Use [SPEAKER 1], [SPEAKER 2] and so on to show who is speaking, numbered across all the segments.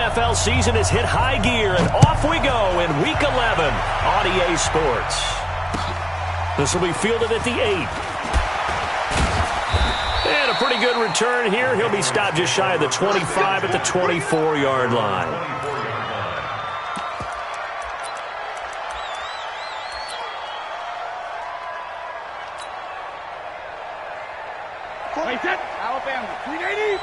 [SPEAKER 1] NFL season has hit high gear, and off we go in Week 11 on EA Sports. This will be fielded at the 8. And a pretty good return here. He'll be stopped just shy of the 25 at the 24-yard line.
[SPEAKER 2] Alabama, 380.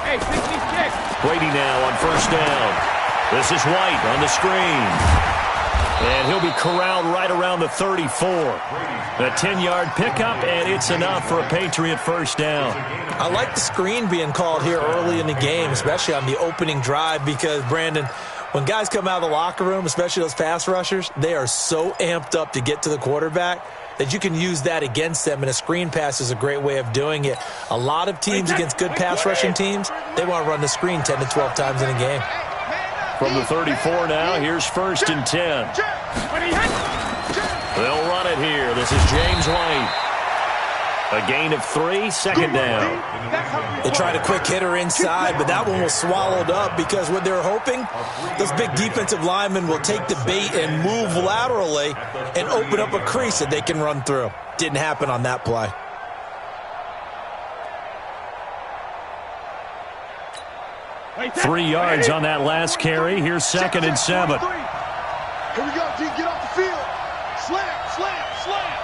[SPEAKER 2] Hey, 66.
[SPEAKER 1] Brady now on first down. This is White on the screen. And he'll be corralled right around the 34. A 10-yard pickup, and it's enough for a Patriot first down.
[SPEAKER 3] I like the screen being called here early in the game, especially on the opening drive, because, Brandon, when guys come out of the locker room, especially those pass rushers, they are so amped up to get to the quarterback that you can use that against them, and a screen pass is a great way of doing it. A lot of teams against good pass rushing teams, they want to run the screen 10 to 12 times in a game.
[SPEAKER 1] From the 34 now, here's first and 10. They'll run it here. This is James White. A gain of 3, second down.
[SPEAKER 3] They tried a quick hitter inside, but that one was swallowed up because what they're hoping, those big defensive linemen will take the bait and move laterally and open up a crease that they can run through. Didn't happen on that play.
[SPEAKER 1] Three yards on that last carry. Here's second and 7.
[SPEAKER 2] Here we go, D. Get off the field. Slam, slam, slam.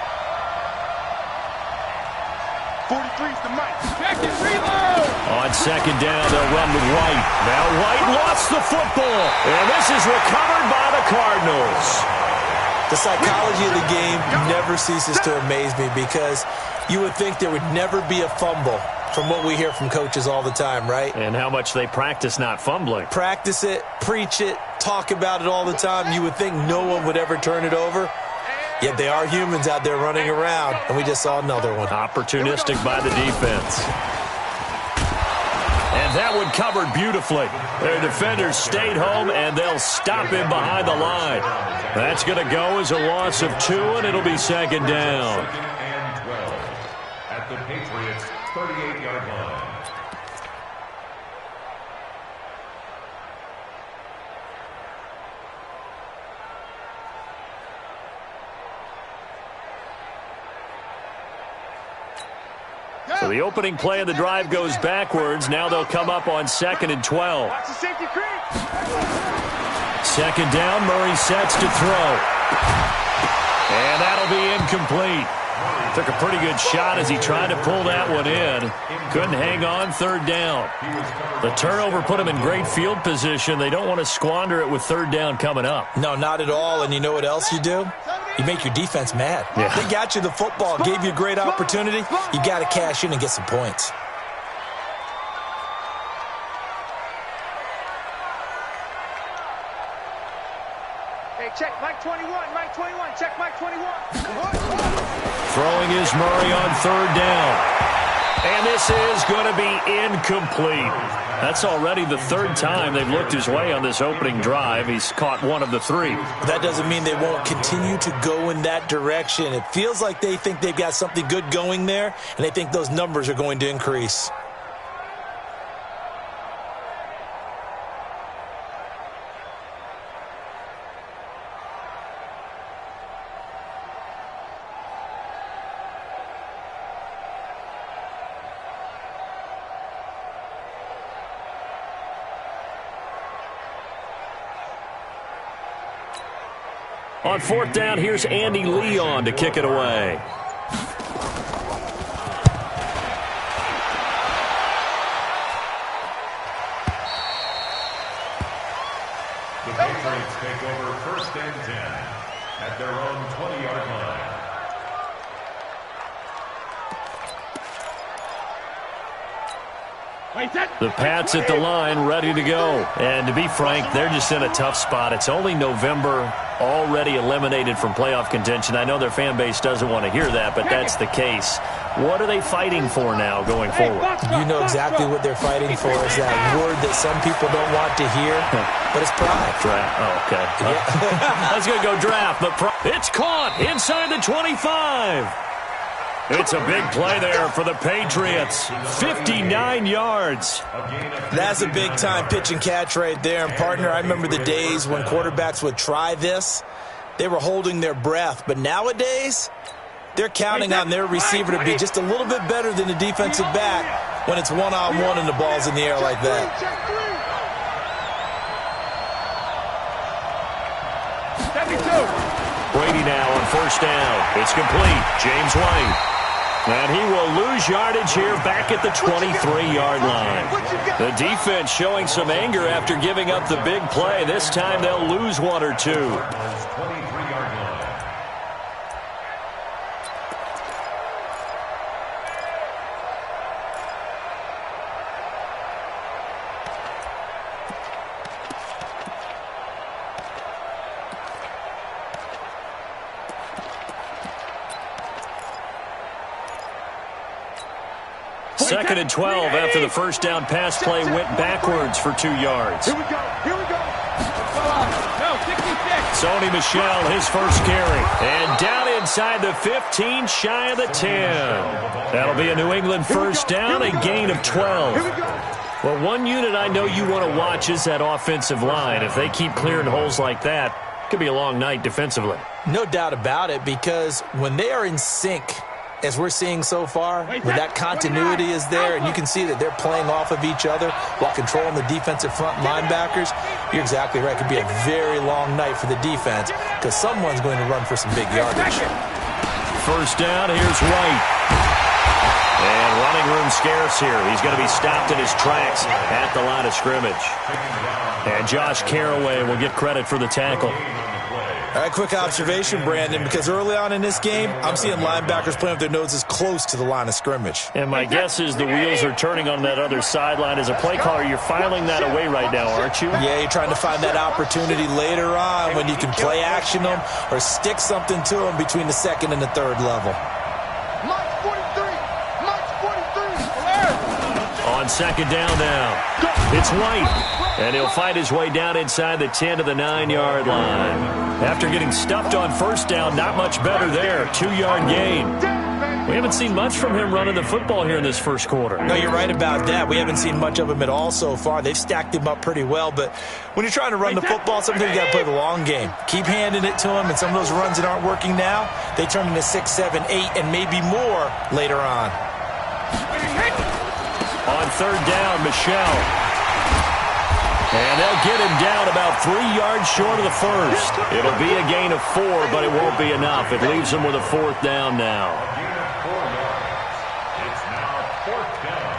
[SPEAKER 2] 43's the mic. Second reload.
[SPEAKER 1] On second down, they'll run with White. Now White lost the football. And this is recovered by the Cardinals.
[SPEAKER 3] The psychology of the game never ceases to amaze me because you would think there would never be a fumble from what we hear from coaches all the time, right?
[SPEAKER 1] And how much they practice not fumbling.
[SPEAKER 3] Practice it, preach it, talk about it all the time. You would think no one would ever turn it over. Yet they are humans out there running around, and we just saw another one.
[SPEAKER 1] Opportunistic by the defense. And that one covered beautifully. Their defenders stayed home, and they'll stop him behind the line. That's going to go as a loss of 2, and it'll be second down.
[SPEAKER 4] And 12 at the Patriots' 38-yard line.
[SPEAKER 1] So the opening play of the drive goes backwards. Now they'll come up on second and 12. Second down, Murray sets to throw. And that'll be incomplete. Took a pretty good shot as he tried to pull that one in. Couldn't hang on, third down. The turnover put him in great field position. They don't want to squander it with third down coming up.
[SPEAKER 3] No, not at all. And you know what else you do? You make your defense mad.
[SPEAKER 1] Yeah.
[SPEAKER 3] They got you the football, gave you a great opportunity. You got to cash in and get some points.
[SPEAKER 2] Hey, check Mike 21, Mike 21, check Mike 21.
[SPEAKER 1] Throwing is Murray on third down. And this is going to be incomplete. That's already the third time they've looked his way on this opening drive. He's caught one of the 3.
[SPEAKER 3] That doesn't mean they won't continue to go in that direction. It feels like they think they've got something good going there, and they think those numbers are going to increase.
[SPEAKER 1] On fourth down, here's Andy Leon to kick it away.
[SPEAKER 4] The Patriots take over first and 10 at their own 20-yard line.
[SPEAKER 1] The Pats at the line, ready to go. And to be frank, they're just in a tough spot. It's only November, already eliminated from playoff contention. I know their fan base doesn't want to hear that, but that's the case. What are they fighting for now going forward?
[SPEAKER 3] You know exactly what they're fighting for is that word that some people don't want to hear, but it's pride.
[SPEAKER 1] Draft. Oh, okay. I was going to go draft, but it's caught inside the 25. It's a big play there for the Patriots. 59 yards.
[SPEAKER 3] That's a big-time pitch and catch right there. And, partner, I remember the days when quarterbacks would try this. They were holding their breath. But nowadays, they're counting on their receiver to be just a little bit better than the defensive back when it's one-on-one and the ball's in the air like that.
[SPEAKER 1] Brady now on first down. It's complete. James White. And he will lose yardage here back at the 23-yard line. The defense showing some anger after giving up the big play. This time they'll lose one or two. Second and 12 after the first down pass play went backwards for 2 yards.
[SPEAKER 2] Here we go. Here we go.
[SPEAKER 5] No, 66.
[SPEAKER 1] Sony Michel, his first carry. And down inside the 15, shy of the 10. That'll be a New England first down, a gain of 12.
[SPEAKER 2] Here we go.
[SPEAKER 1] Well, one unit I know you want to watch is that offensive line. If they keep clearing holes like that, it could be a long night defensively.
[SPEAKER 3] No doubt about it, because when they are in sync, as we're seeing so far, when that continuity is there and you can see that they're playing off of each other while controlling the defensive front linebackers, you're exactly right. It could be a very long night for the defense because someone's going to run for some big yardage.
[SPEAKER 1] First down, here's White. And running room scarce here. He's going to be stopped in his tracks at the line of scrimmage. And Josh Carraway will get credit for the tackle.
[SPEAKER 3] All right, quick observation, Brandon, because early on in this game, I'm seeing linebackers playing with their noses close to the line of scrimmage.
[SPEAKER 1] And my guess is the wheels are turning on that other sideline. As a play caller, you're filing that away right now, aren't you?
[SPEAKER 3] Yeah, you're trying to find that opportunity later on when you can play action them or stick something to them between the second and the third level.
[SPEAKER 2] Mike 43. Mike 43.
[SPEAKER 1] On second down now, it's White. And he'll fight his way down inside the 10 to the 9-yard line. After getting stuffed on first down, not much better there. 2-yard gain. We haven't seen much from him running the football here in this first quarter.
[SPEAKER 3] No, you're right about that. We haven't seen much of him at all so far. They've stacked him up pretty well. But when you're trying to run the football, sometimes you got to play the long game. Keep handing it to him, and some of those runs that aren't working now, they turn into 6, 7, 8, and maybe more later on.
[SPEAKER 1] On third down, Michel. And they'll get him down about 3 yards short of the first. It'll be a gain of 4, but it won't be enough. It leaves them with a fourth down now.
[SPEAKER 4] A gain of 4 yards. It's now fourth down.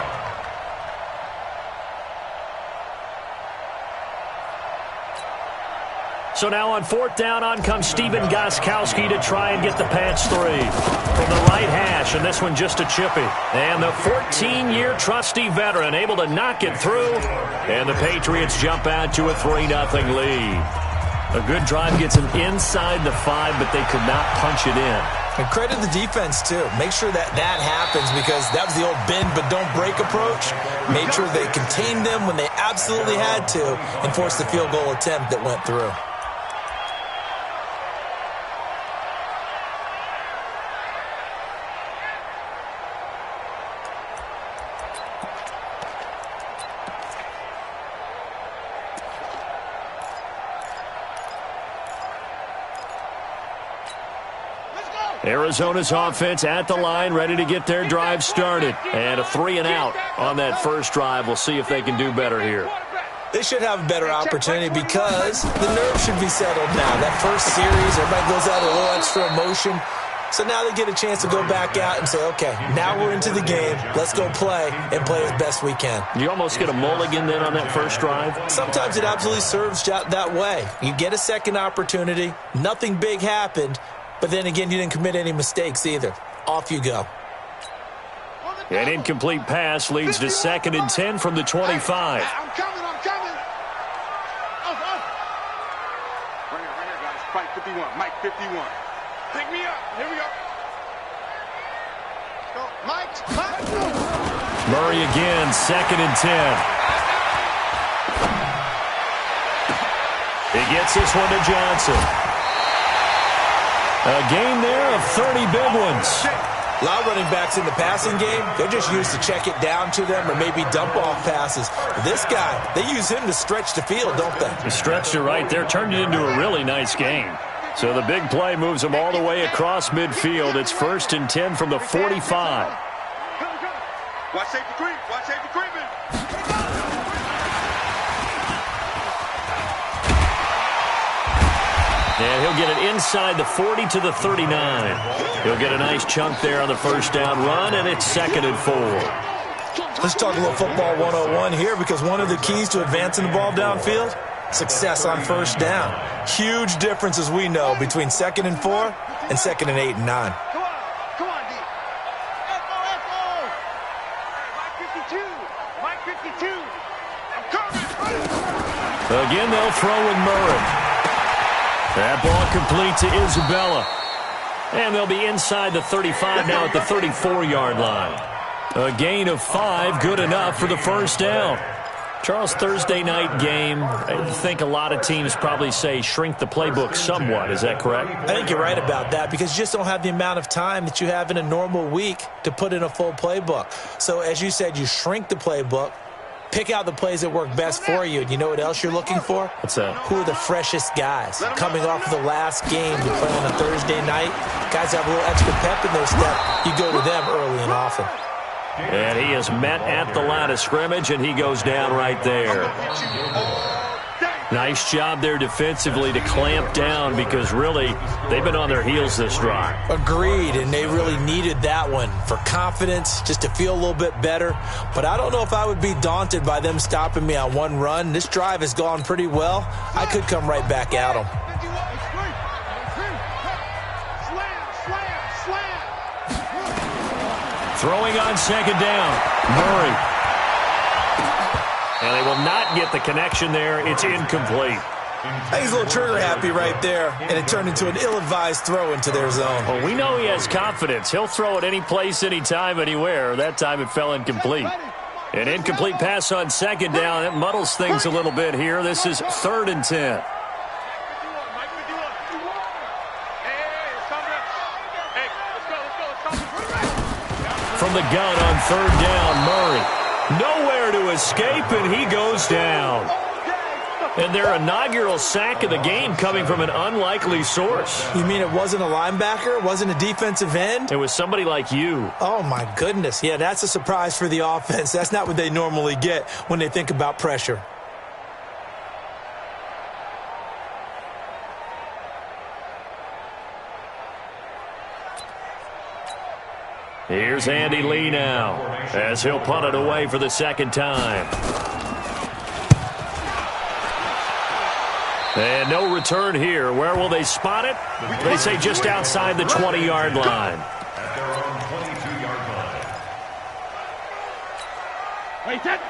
[SPEAKER 1] So now on fourth down, on comes Stephen Gostkowski to try and get the Pats 3. From the right hash, and this one just a chippy. And the 14-year trusty veteran able to knock it through. And the Patriots jump out to a 3-0 lead. A good drive gets them inside the 5, but they could not punch it in.
[SPEAKER 3] And credit the defense, too. Make sure that happens because that was the old bend but don't break approach. Made sure they contained them when they absolutely had to and forced the field goal attempt that went through.
[SPEAKER 1] Arizona's offense at the line, ready to get their drive started. And a 3-and-out on that first drive. We'll see if they can do better here.
[SPEAKER 3] They should have a better opportunity because the nerves should be settled now. That first series, everybody goes out a little extra emotion. So now they get a chance to go back out and say, okay, now we're into the game. Let's go play and play as best we can.
[SPEAKER 1] You almost get a mulligan then on that first drive?
[SPEAKER 3] Sometimes it absolutely serves that way. You get a second opportunity. Nothing big happened. But then again, you didn't commit any mistakes either. Off you go.
[SPEAKER 1] An incomplete pass leads to 2nd and 10 from the 25.
[SPEAKER 2] I'm coming. Oh. Right here, guys. Fight 51. Mike 51. Pick me up. Here we go. Go. Mike.
[SPEAKER 1] Murray again, 2nd and 10. He gets this one to Johnson. A gain there of 30 big ones.
[SPEAKER 3] A lot of running backs in the passing game, they're just used to check it down to them or maybe dump off passes. But this guy, they use him to stretch the field, don't they?
[SPEAKER 1] He stretched it right there, turned it into a really nice game. So the big play moves them all the way across midfield. It's 1st and 10 from the 45.
[SPEAKER 2] Watch safety creep. Watch safety creeping.
[SPEAKER 1] And he'll get it inside the 40 to the 39. He'll get a nice chunk there on the first down run, and it's 2nd and 4.
[SPEAKER 3] Let's talk a little football 101 here, because one of the keys to advancing the ball downfield, success on first down. Huge difference, as we know, between 2nd and 4 and 2nd and 8 and 9.
[SPEAKER 2] Come on, D. Echo. Mike 52. Mike 52. I'm coming.
[SPEAKER 1] Again, they'll throw with Murray. That ball complete to Isabella. And they'll be inside the 35 now at the 34-yard line. A gain of 5, good enough for the first down. Charles, Thursday night game, I think a lot of teams probably say shrink the playbook somewhat. Is that correct?
[SPEAKER 3] I think you're right about that, because you just don't have the amount of time that you have in a normal week to put in a full playbook. So as you said, you shrink the playbook, pick out the plays that work best for you. And you know what else you're looking for?
[SPEAKER 1] What's that?
[SPEAKER 3] Who are the freshest guys? Coming off of the last game to play on a Thursday night, guys have a little extra pep in their step. You go to them early and often.
[SPEAKER 1] And he is met at the line of scrimmage, and he goes down right there. Nice job there defensively to clamp down, because really they've been on their heels this drive.
[SPEAKER 3] Agreed, and they really needed that one for confidence, just to feel a little bit better. But I don't know if I would be daunted by them stopping me on one run. This drive has gone pretty well. I could come right back at them.
[SPEAKER 1] Throwing on 2nd down, Murray. And they will not get the connection there. It's incomplete.
[SPEAKER 3] I think he's a little trigger happy right there, and it turned into an ill-advised throw into their zone.
[SPEAKER 1] Well, we know he has confidence. He'll throw it any place, anytime, anywhere. That time it fell incomplete. An incomplete pass on 2nd down. It muddles things a little bit here. This is 3rd and 10. From the gun on 3rd down, Murray. Nowhere to escape, and he goes down. And their inaugural sack of the game coming from an unlikely source.
[SPEAKER 3] You mean it wasn't a linebacker? It wasn't a defensive end?
[SPEAKER 1] It was somebody like you.
[SPEAKER 3] Oh, my goodness. Yeah, that's a surprise for the offense. That's not what they normally get when they think about pressure.
[SPEAKER 1] Here's Andy Lee now, as he'll punt it away for the 2nd time. And no return here. Where will they spot it? They say just outside the 20-yard line.
[SPEAKER 4] At their own 22-yard line.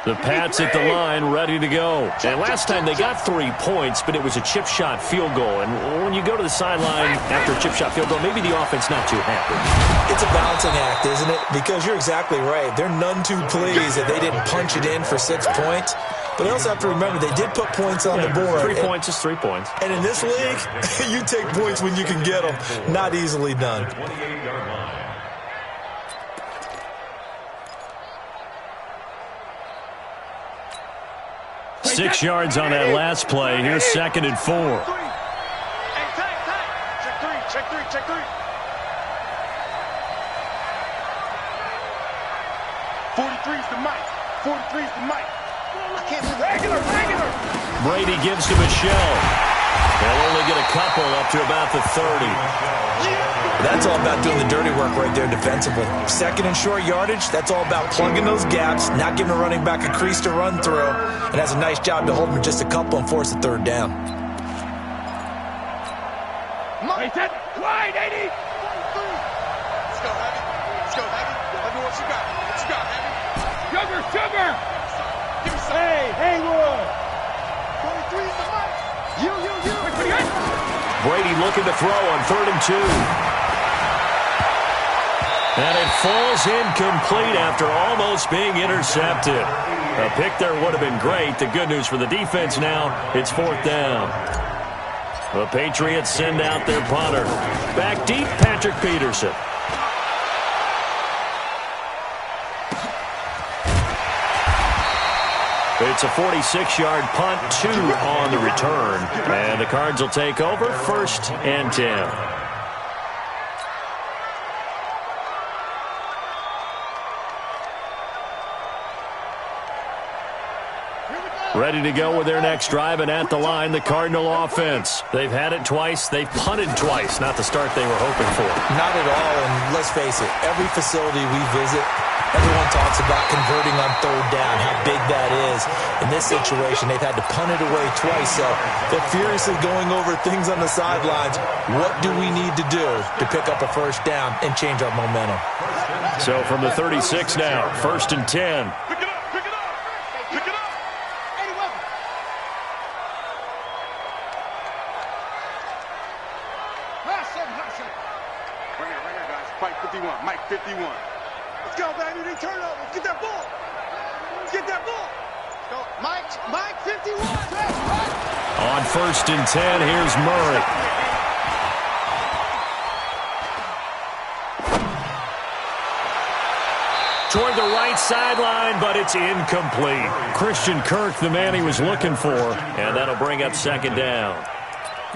[SPEAKER 1] The Pats at the line, ready to go. And last time they got 3 points, but it was a chip shot field goal. And when you go to the sideline after a chip shot field goal, maybe the offense not too happy.
[SPEAKER 3] It's a balancing act, isn't it? Because you're exactly right. They're none too pleased that they didn't punch it in for 6 points. But they also have to remember they did put points on the board.
[SPEAKER 1] 3 points is 3 points.
[SPEAKER 3] And in this league, you take points when you can get them. Not easily done.
[SPEAKER 4] 28-yard line.
[SPEAKER 1] Six yards on that last play. Here's 2nd and 4.
[SPEAKER 2] Check three. 43's the mic. 43's the mic. I can't believe regular.
[SPEAKER 1] Brady gives him a shell. They'll only get a couple up to about the 30.
[SPEAKER 3] That's all about doing the dirty work right there defensively. 2nd and short yardage, that's all about plugging those gaps, not giving a running back a crease to run through, and that's a nice job to hold him just a couple and force a 3rd down.
[SPEAKER 2] Wide, 80. Let's go, Heavy. Let me what you got. Sugar. Give me some. Hey, Haywood. 23's the mic. You.
[SPEAKER 1] Brady looking to throw on 3rd and 2. And it falls incomplete after almost being intercepted. A pick there would have been great. The good news for the defense now, it's 4th down. The Patriots send out their punter. Back deep, Patrick Peterson. It's a 46-yard punt, 2 on the return. And the Cards will take over, 1st and 10. Ready to go with their next drive, and at the line, the Cardinal offense. They've had it twice. They've punted twice. Not the start they were hoping for.
[SPEAKER 3] Not at all, and let's face it, every facility we visit, everyone talks about converting on 3rd down, how big that is. In this situation, they've had to punt it away twice, so they're furiously going over things on the sidelines. What do we need to do to pick up a 1st down and change our momentum?
[SPEAKER 1] So from the 36 now, 1st and 10.
[SPEAKER 2] Mike 51, Mike 51. Let's go, baby. They turn over. Let's get that ball. Let's get that ball. Let's go. Mike 51.
[SPEAKER 1] On 1st and 10, here's Murray. Toward the right sideline, but it's incomplete. Christian Kirk, the man he was looking for, and that'll bring up 2nd down.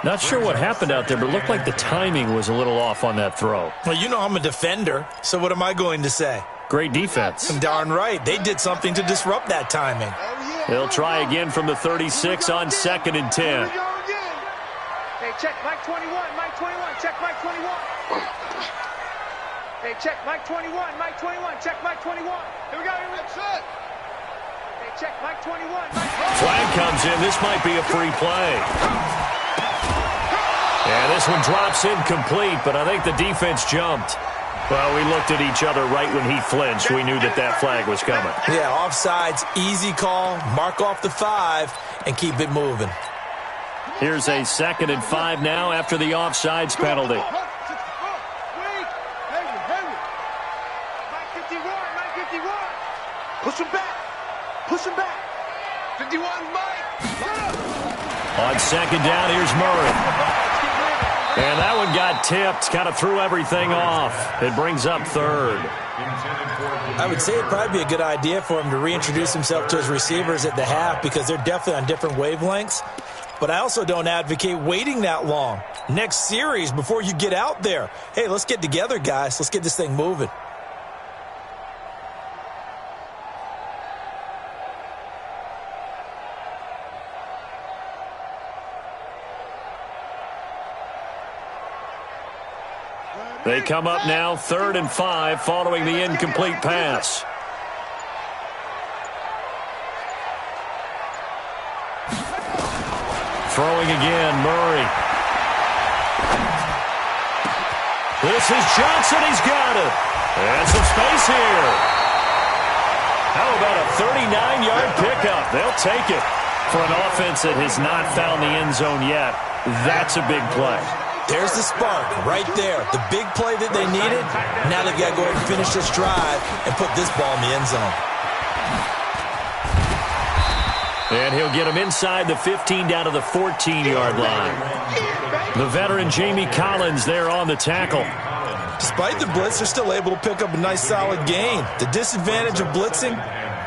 [SPEAKER 1] Not sure what happened out there, but it looked like the timing was a little off on that throw.
[SPEAKER 3] Well, you know I'm a defender, so what am I going to say?
[SPEAKER 1] Great defense.
[SPEAKER 3] Darn right. They did something to disrupt that timing.
[SPEAKER 1] They'll try again from the 36 on 2nd and 10.
[SPEAKER 5] Hey, check Mike 21, Mike 21, check Mike 21. Hey, check Mike 21, Mike 21, check Mike 21. Here we go, here we go. Hey, check Mike 21, Mike 21.
[SPEAKER 1] Flag comes in. This might be a free play. And this one drops incomplete, but I think the defense jumped. Well, we looked at each other right when he flinched. We knew that that flag was coming.
[SPEAKER 3] Yeah, offsides, easy call, mark off the 5, and keep it moving.
[SPEAKER 1] Here's a 2nd and 5 now after the offsides penalty.
[SPEAKER 5] Mike 51, Mike 51.
[SPEAKER 2] Push him back. Push him back. 51, Mike.
[SPEAKER 1] On 2nd down, here's Murray. And that one got tipped, kind of threw everything off. It brings up 3rd.
[SPEAKER 3] I would say it'd probably be a good idea for him to reintroduce himself to his receivers at the half because they're definitely on different wavelengths. But I also don't advocate waiting that long. Next series, before you get out there, hey, let's get together, guys. Let's get this thing moving.
[SPEAKER 1] They come up now, 3rd and 5, following the incomplete pass. Throwing again, Murray. This is Johnson. He's got it. And some space here. How about a 39-yard pickup? They'll take it. For an offense that has not found the end zone yet, that's a big play.
[SPEAKER 3] There's the spark right there. The big play that they needed. Now they've got to go ahead and finish this drive and put this ball in the end zone.
[SPEAKER 1] And he'll get him inside the 15 down to the 14-yard line. The veteran Jamie Collins there on the tackle.
[SPEAKER 3] Despite the blitz, they're still able to pick up a nice solid gain. The disadvantage of blitzing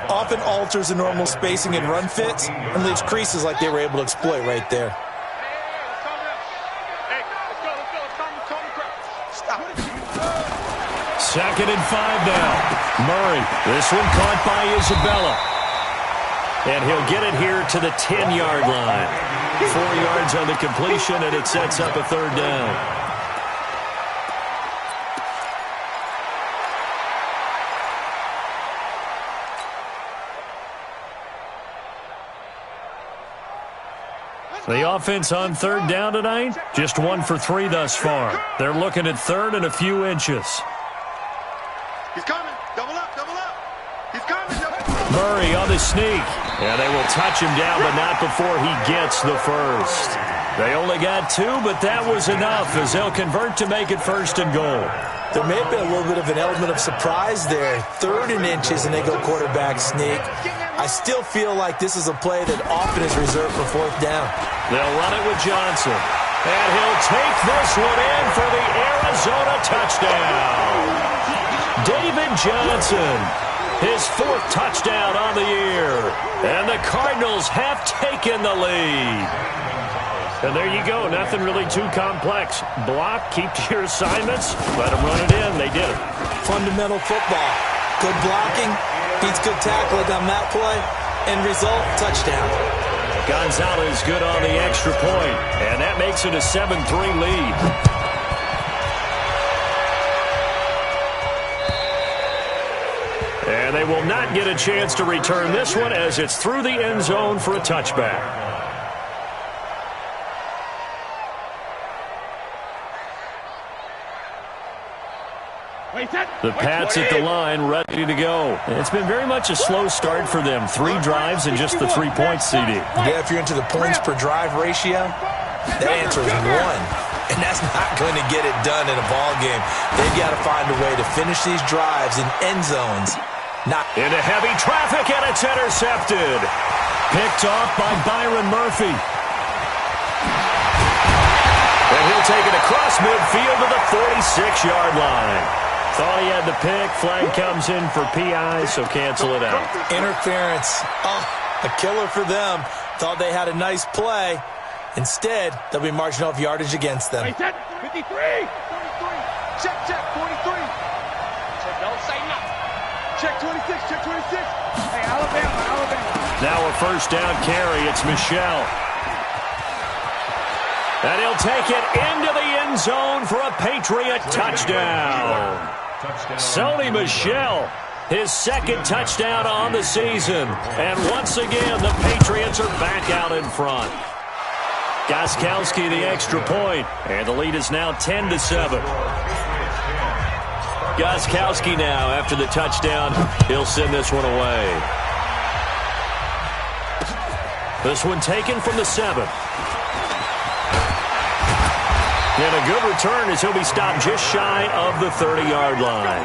[SPEAKER 3] often alters the normal spacing and run fits and leaves creases like they were able to exploit right there.
[SPEAKER 1] 2nd and 5 now. Murray, this one caught by Isabella. And he'll get it here to the 10-yard line. 4 yards on the completion, and it sets up a 3rd down. The offense on 3rd down tonight, just 1 for 3 thus far. They're looking at 3rd and a few inches.
[SPEAKER 2] He's coming. Double up, double up. He's coming. Double up.
[SPEAKER 1] Murray on the sneak. And they will touch him down, but not before he gets the first. They only got 2, but that was enough as they'll convert to make it 1st and goal.
[SPEAKER 3] There may have been a little bit of an element of surprise there. 3rd and inches, and they go quarterback sneak. I still feel like this is a play that often is reserved for 4th down.
[SPEAKER 1] They'll run it with Johnson. And he'll take this one in for the Arizona touchdown. David Johnson. his 4th touchdown on the year. And the Cardinals have taken the lead. And there you go. Nothing really too complex. Block, keep to your assignments, let them run it in. They did it.
[SPEAKER 3] Fundamental football. Good blocking, beats good tackling on that play. End result, touchdown.
[SPEAKER 1] Gonzalez good on the extra point, and that makes it a 7-3 lead. And they will not get a chance to return this one as it's through the end zone for a touchback. The Pats at the line, ready to go. It's been very much a slow start for them. 3 drives and just the 3 points, CD.
[SPEAKER 3] Yeah, if you're into the points per drive ratio, that answer is 1. And that's not going to get it done in a ball game. They've got to find a way to finish these drives in end zones.
[SPEAKER 1] Into heavy traffic, and it's intercepted. Picked off by Byron Murphy. And he'll take it across midfield to the 46-yard line. Thought he had the pick. Flag comes in for PI, so cancel it out.
[SPEAKER 3] Interference. Oh, a killer for them. Thought they had a nice play. Instead, they'll be marching off yardage against them.
[SPEAKER 5] 53. 43. Check, 43. Check, don't say nothing. Check 26, check 26. Hey, Alabama.
[SPEAKER 1] Now a first down carry. It's Michel. And he'll take it into the end zone for a Patriot touchdown. Sony Michel, his 2nd touchdown on the season. And once again, the Patriots are back out in front. Gostkowski the extra point, and the lead is now 10-7. Gostkowski now, after the touchdown, he'll send this one away. This one taken from the 7. And a good return as he'll be stopped just shy of the 30-yard line.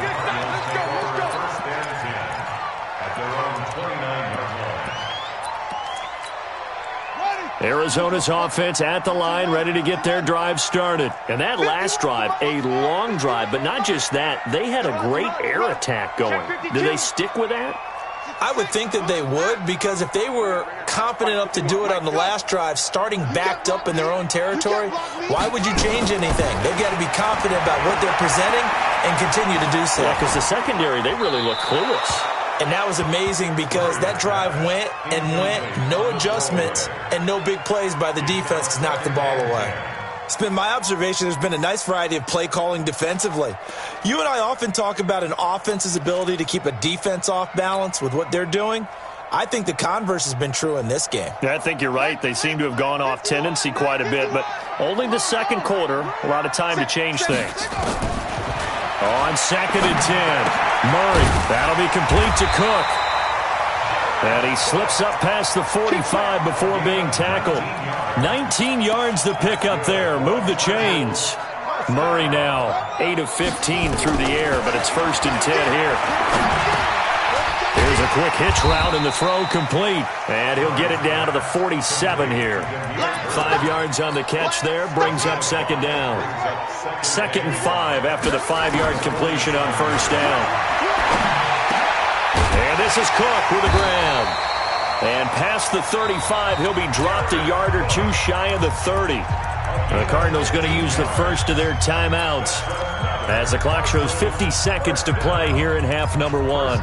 [SPEAKER 1] Arizona's offense at the line, ready to get their drive started. And that last drive, a long drive, but not just that. They had a great air attack going. Did they stick with that?
[SPEAKER 3] I would think that they would, because if they were confident enough to do it on the last drive, starting backed up in their own territory, why would you change anything? They've got to be confident about what they're presenting and continue to do so.
[SPEAKER 1] Yeah, because the secondary, they really look clueless.
[SPEAKER 3] And that was amazing because that drive went and went, no adjustments and no big plays by the defense to knock the ball away. It's been my observation there's been a nice variety of play calling defensively. You and I often talk about an offense's ability to keep a defense off balance with what they're doing. I think the converse has been true in this game.
[SPEAKER 1] Yeah, I think you're right. They seem to have gone off tendency quite a bit, but only the second quarter, a lot of time to change things. On 2nd and 10, Murray, that'll be complete to Cook. And he slips up past the 45 before being tackled. 19 yards the pick up there. Move the chains. Murray now 8 of 15 through the air, but it's 1st and 10 here. Here's a quick hitch route and the throw complete. And he'll get it down to the 47 here. 5 yards on the catch there, brings up 2nd down. 2nd and 5 after the 5-yard completion on 1st down. And this is Cook with a grab. And past the 35, he'll be dropped a yard or 2 shy of the 30. The Cardinals going to use the first of their timeouts as the clock shows 50 seconds to play here in half number 1.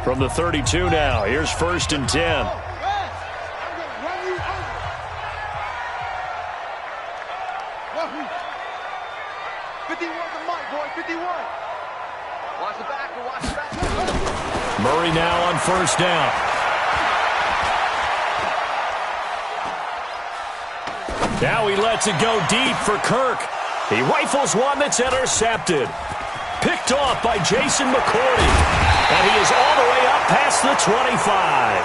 [SPEAKER 1] From the 32 now, here's 1st and 10. Murray now on 1st down. Now he lets it go deep for Kirk. He rifles one that's intercepted. Picked off by Jason McCourty. And he is all the way up past the 25.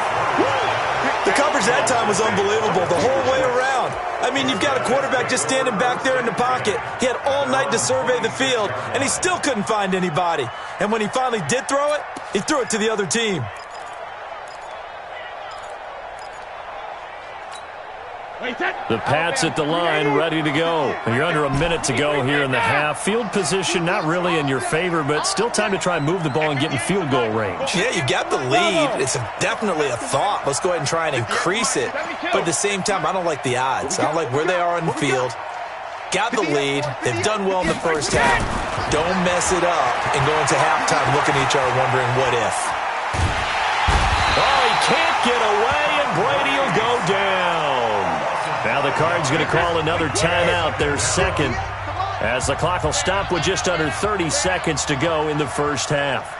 [SPEAKER 3] The coverage that time was unbelievable the whole way around. I mean, you've got a quarterback just standing back there in the pocket. He had all night to survey the field, and he still couldn't find anybody. And when he finally did throw it, he threw it to the other team.
[SPEAKER 1] The Pats at the line, ready to go. You're under a minute to go here in the half. Field position not really in your favor, but still time to try and move the ball and get in field goal range.
[SPEAKER 3] Yeah, you got the lead. It's definitely a thought. Let's go ahead and try and increase it. But at the same time, I don't like the odds. I don't like where they are on the field. Got the lead. They've done well in the first half. Don't mess it up and go into halftime looking at each other wondering what if.
[SPEAKER 1] Oh, he can't get away, and Brady will go down. Now the Card's going to call another timeout, their second, as the clock will stop with just under 30 seconds to go in the first half.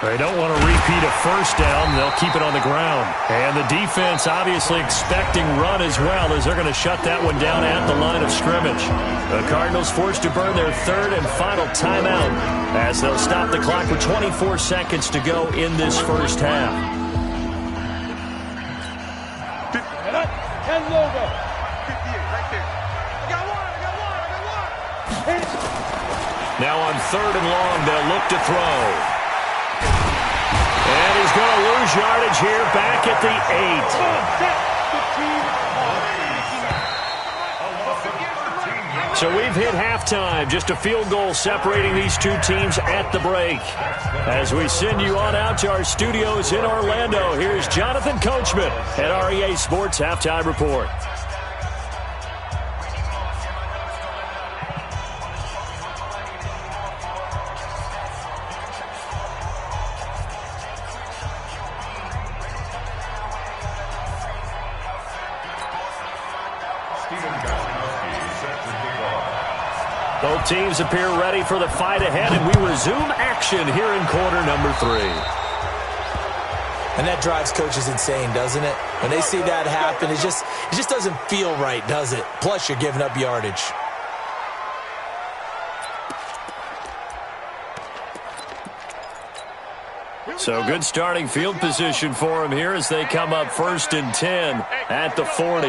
[SPEAKER 1] They don't want to repeat a first down. They'll keep it on the ground. And the defense obviously expecting run as well, as they're going to shut that one down at the line of scrimmage. The Cardinals forced to burn their third and final timeout as they'll stop the clock with 24 seconds to go in this first half.
[SPEAKER 5] And logo. 58 right there. I got one.
[SPEAKER 1] Now on third and long, they'll look to throw. And he's going to lose yardage here back at the 8. So we've hit halftime. Just a field goal separating these two teams at the break. As we send you on out to our studios in Orlando, here's Jonathan Coachman at REA Sports Halftime Report. Both teams appear ready for the fight ahead, and we resume action here in quarter number 3.
[SPEAKER 3] And that drives coaches insane, doesn't it? When they see that happen, it just doesn't feel right, does it? Plus, you're giving up yardage.
[SPEAKER 1] So good starting field position for them here as they come up 1st and 10 at the 40.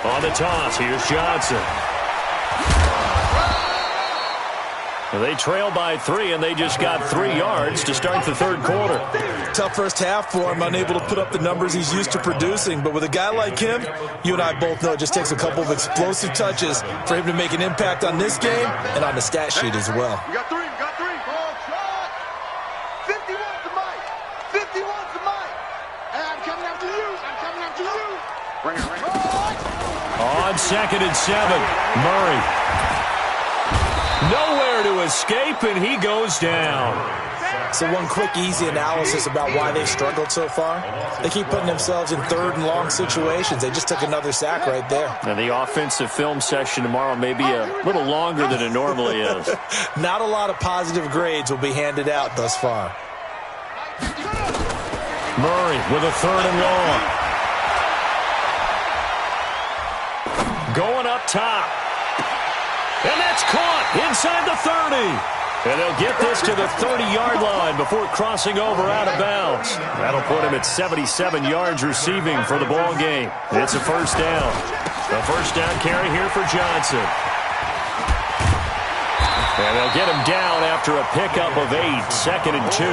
[SPEAKER 1] On the toss, here's Johnson. They trail by 3, and they just got 3 yards to start the third quarter.
[SPEAKER 3] Tough first half for him, unable to put up the numbers he's used to producing. But with a guy like him, you and I both know it just takes a couple of explosive touches for him to make an impact on this game and on the stat sheet as well.
[SPEAKER 2] You got 3, you got 3. Ball shot. 51's the mic. 51's the mic. And I'm coming after you. I'm coming after you. Bring it, bring it.
[SPEAKER 1] On 2nd and 7, Murray. Nowhere to escape, and he goes down.
[SPEAKER 3] So one quick, easy analysis about why they've struggled so far. They keep putting themselves in third and long situations. They just took another sack right there.
[SPEAKER 1] And the offensive film session tomorrow may be a little longer than it normally is.
[SPEAKER 3] Not a lot of positive grades will be handed out thus far.
[SPEAKER 1] Murray with a 3rd and long. Going up top. And that's caught inside the 30. And they'll get this to the 30-yard line before crossing over out of bounds. That'll put him at 77 yards receiving for the ball game. It's a first down. A first down carry here for Johnson. And they'll get him down after a pickup of 8, 2nd and 2.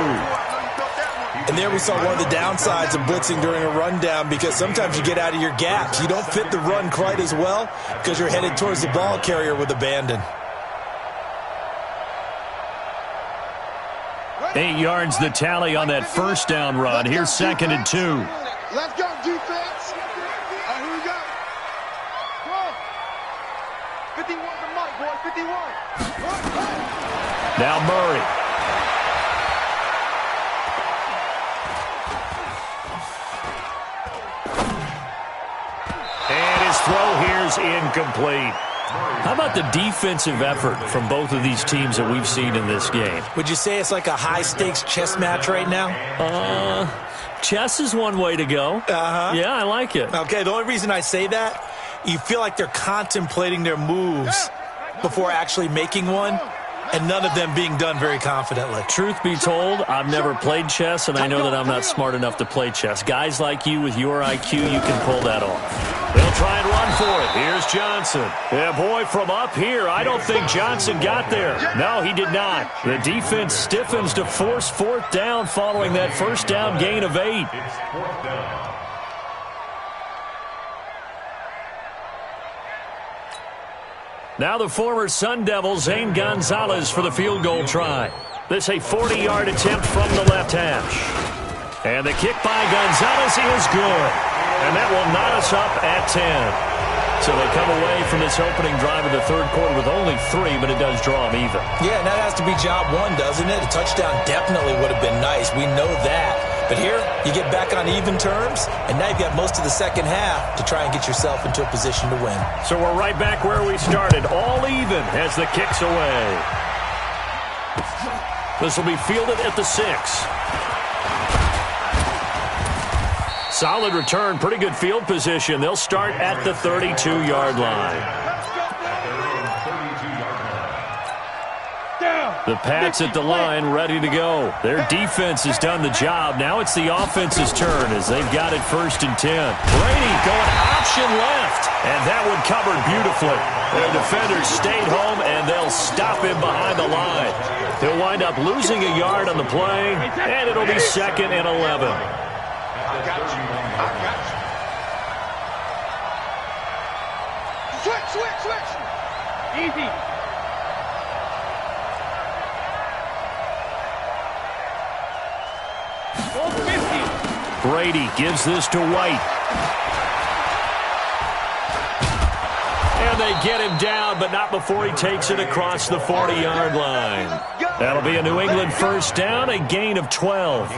[SPEAKER 3] And there we saw one of the downsides of blitzing during a rundown, because sometimes you get out of your gaps. You don't fit the run quite as well because you're headed towards the ball carrier with abandon.
[SPEAKER 1] 8 yards the tally on that first down run. Here's 2nd and 2.
[SPEAKER 2] Let's go, defense. Here we go. Come on. 51's the mic, boy. 51.
[SPEAKER 1] Now Murray. Throw here's incomplete. How about the defensive effort from both of these teams that we've seen in this game?
[SPEAKER 3] Would you say it's like a high-stakes chess match right now?
[SPEAKER 1] Chess is one way to go. Yeah, I like it.
[SPEAKER 3] Okay, the only reason I say that, you feel like they're contemplating their moves before actually making one. and none of them being done very confidently.
[SPEAKER 1] Truth be told, I've never played chess, and I know that I'm not smart enough to play chess. Guys like you with your IQ, you can pull that off. They'll try and run for it. Here's Johnson. Yeah, boy, from up here, I don't think Johnson got there. No, he did not. The defense stiffens to force fourth down following that first down gain of 8.
[SPEAKER 4] It's fourth down.
[SPEAKER 1] Now the former Sun Devil, Zane Gonzalez, for the field goal try. This a 40-yard attempt from the left hash. And the kick by Gonzalez is good. And that will knot us up at 10. So they come away from this opening drive of the third quarter with only 3, but it does draw them even.
[SPEAKER 3] Yeah, and that has to be job one, doesn't it? A touchdown definitely would have been nice. We know that. But here, you get back on even terms, and now you've got most of the second half to try and get yourself into a position to win.
[SPEAKER 1] So we're right back where we started, all even as the kick's away. This will be fielded at the 6. Solid return, pretty good field position. They'll start at the 32-yard line. The Pats at the line, ready to go. Their defense has done the job. Now it's the offense's turn as they've got it 1st and 10. Brady going option left, and that one covered beautifully. Their defenders stayed home, and they'll stop him behind the line. He'll wind up losing a yard on the play, and it'll be 2nd and 11.
[SPEAKER 5] Switch. Easy.
[SPEAKER 1] Brady gives this to White. And they get him down, but not before he takes it across the 40-yard line. That'll be a New England first down, a gain of 12.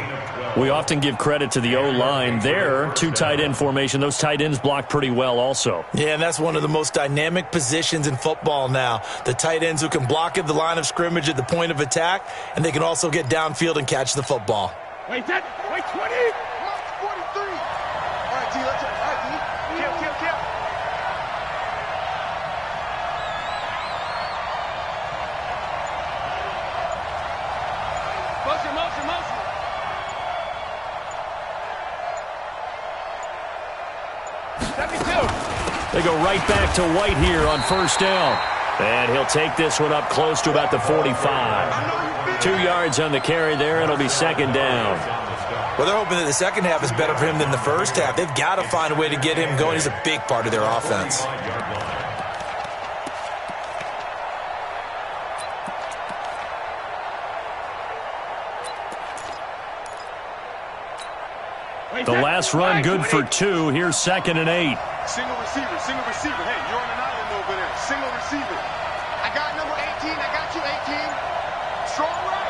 [SPEAKER 1] We often give credit to the O-line there, 2 tight end formation. Those tight ends block pretty well also.
[SPEAKER 3] Yeah, and that's one of the most dynamic positions in football now. The tight ends who can block at the line of scrimmage at the point of attack, and they can also get downfield and catch the football.
[SPEAKER 5] Wait, 20. 43. All right, D, let's go. All right, D. Kill. Motion.
[SPEAKER 1] They go right back to White here on first down. And he'll take this one up close to about the 45. 2 yards on the carry there. It'll be 2nd down.
[SPEAKER 3] Well, they're hoping that the second half is better for him than the first half. They've got to find a way to get him going. He's a big part of their offense.
[SPEAKER 1] The last run good for 2. Here's 2nd and 8.
[SPEAKER 2] Single receiver. Hey, you're on an island over there. Single receiver.
[SPEAKER 5] I got number 18. I got you, 18. Strong right.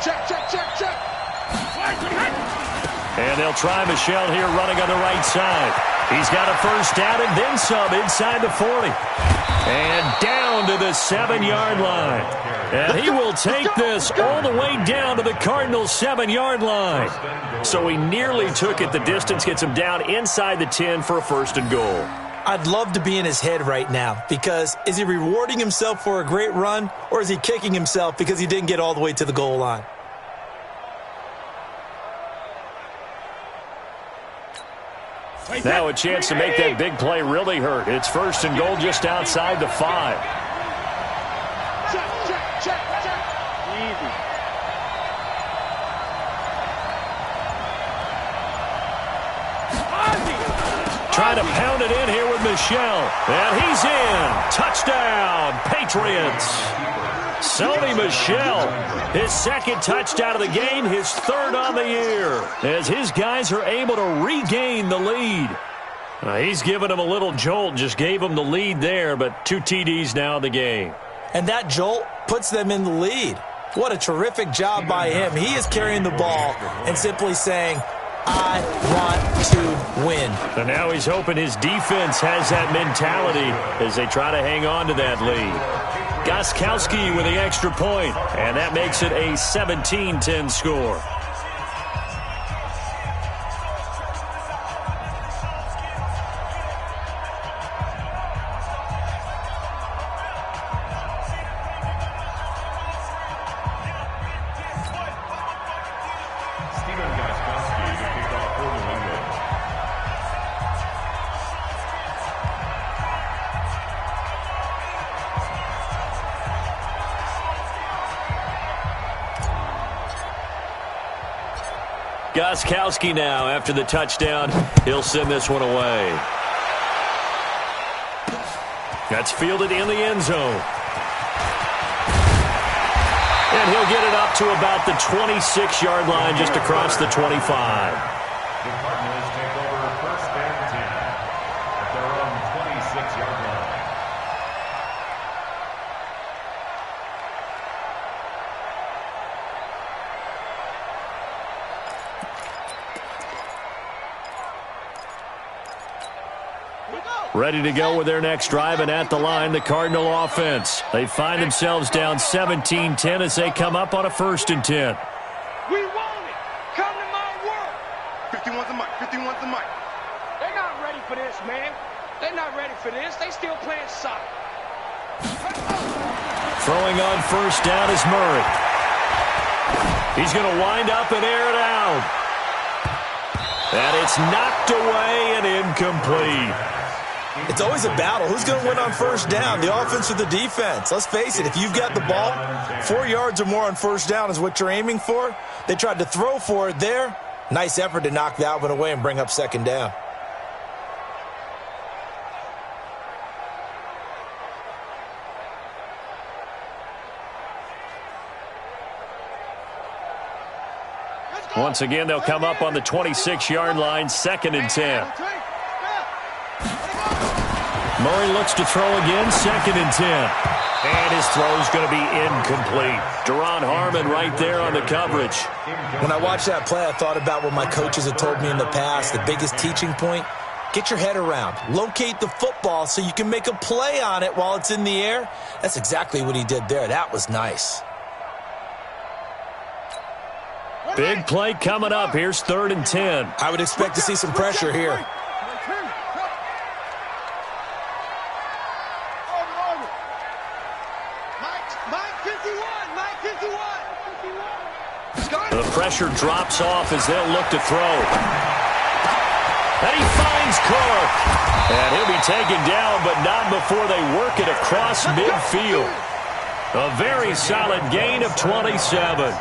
[SPEAKER 5] Check.
[SPEAKER 1] And they'll try Michelle here running on the right side. He's got a first down and then some inside the 40. And down to the 7-yard line. And he will take this all the way down to the Cardinals' 7-yard line. So he nearly took it the distance, gets him down inside the 10 for a 1st and goal.
[SPEAKER 3] I'd love to be in his head right now because is he rewarding himself for a great run or is he kicking himself because he didn't get all the way to the goal line?
[SPEAKER 1] Now a chance to make that big play really hurt. It's 1st and goal just outside the 5.
[SPEAKER 5] Check. Easy.
[SPEAKER 1] Trying to pound it in here with Michelle. And he's in. Touchdown, Patriots. Sony Michel, his 2nd touchdown of the game, his 3rd on the year, as his guys are able to regain the lead. He's given them a little jolt, just gave them the lead there, but 2 TDs now in the game.
[SPEAKER 3] And that jolt puts them in the lead. What a terrific job by him. He is carrying the ball and simply saying, I want to win.
[SPEAKER 1] And now he's hoping his defense has that mentality as they try to hang on to that lead. Gostkowski with the extra point, and that makes it a 17-10 score. Gostkowski now, after the touchdown, he'll send this one away. That's fielded in the end zone. And he'll get it up to about the 26-yard line, just across the 25.
[SPEAKER 4] The Cardinals take over first and 10 at their own 26-yard line.
[SPEAKER 1] Ready to go with their next drive, and at the line, the Cardinal offense. They find themselves down 17-10 as they come up on a 1st and 10.
[SPEAKER 5] We want it. Come to my world.
[SPEAKER 2] 51's the mic. 51's the mic.
[SPEAKER 5] They're not ready for this, man. They're not ready for this. They still playing soccer.
[SPEAKER 1] Throwing on 1st down is Murray. He's going to wind up and air it out. And it's knocked away and incomplete.
[SPEAKER 3] It's always a battle. Who's going to win on 1st down, the offense or the defense? Let's face it, if you've got the ball, 4 yards or more on 1st down is what you're aiming for. They tried to throw for it there. Nice effort to knock that one away and bring up 2nd down.
[SPEAKER 1] Once again, they'll come up on the 26-yard line, 2nd and 10. Murray looks to throw again, 2nd and 10. And his throw's going to be incomplete. Deron Harmon right there on the coverage.
[SPEAKER 3] When I watched that play, I thought about what my coaches had told me in the past. The biggest teaching point, get your head around. Locate the football so you can make a play on it while it's in the air. That's exactly what he did there. That was nice.
[SPEAKER 1] Big play coming up. Here's 3rd and 10.
[SPEAKER 3] I would expect to see some pressure here.
[SPEAKER 1] The pressure drops off as they'll look to throw. And he finds Cook. And he'll be taken down, but not before they work it across midfield. A very solid gain of 27.